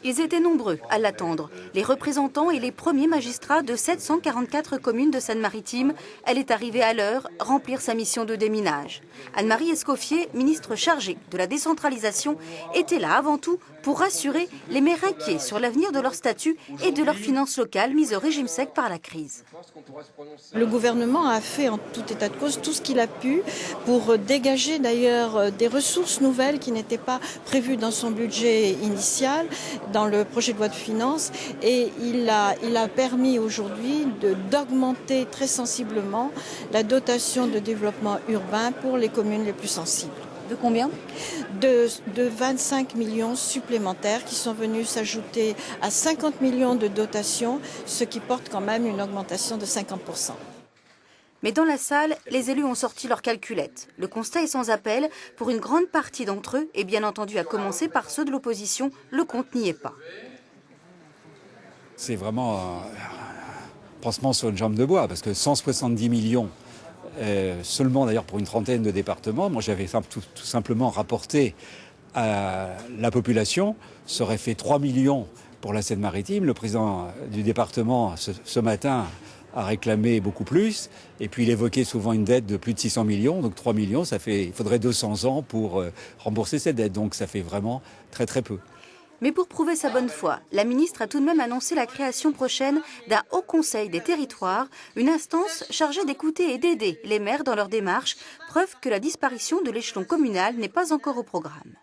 Ils étaient nombreux à l'attendre, les représentants et les premiers magistrats de 744 communes de Seine-Maritime. Elle est arrivée à l'heure remplir sa mission de déminage. Anne-Marie Escoffier, ministre chargée de la décentralisation, était là avant tout pour rassurer les maires inquiets sur l'avenir de leur statut et de leurs finances locales mises au régime sec par la crise. Le gouvernement a fait en tout état de cause tout ce qu'il a pu pour dégager d'ailleurs des ressources nouvelles qui n'étaient pas prévues dans son budget initial, dans le projet de loi de finances, et il a permis aujourd'hui d'augmenter très sensiblement la dotation de développement urbain pour les communes les plus sensibles. De combien ? De 25 millions supplémentaires qui sont venus s'ajouter à 50 millions de dotations, ce qui porte quand même une augmentation de 50%. Mais dans la salle, les élus ont sorti leurs calculettes. Le constat est sans appel. Pour une grande partie d'entre eux, et bien entendu à commencer par ceux de l'opposition, le compte n'y est pas. C'est vraiment un pansement sur une jambe de bois, parce que 170 millions, seulement d'ailleurs pour une trentaine de départements, moi j'avais tout simplement rapporté à la population, ça aurait fait 3 millions pour la Seine-Maritime. Le président du département, ce matin, a réclamé beaucoup plus, et puis il évoquait souvent une dette de plus de 600 millions, donc 3 millions, il faudrait 200 ans pour rembourser cette dette, donc ça fait vraiment très très peu. Mais pour prouver sa bonne foi, la ministre a tout de même annoncé la création prochaine d'un Haut Conseil des territoires, une instance chargée d'écouter et d'aider les maires dans leur démarche, preuve que la disparition de l'échelon communal n'est pas encore au programme.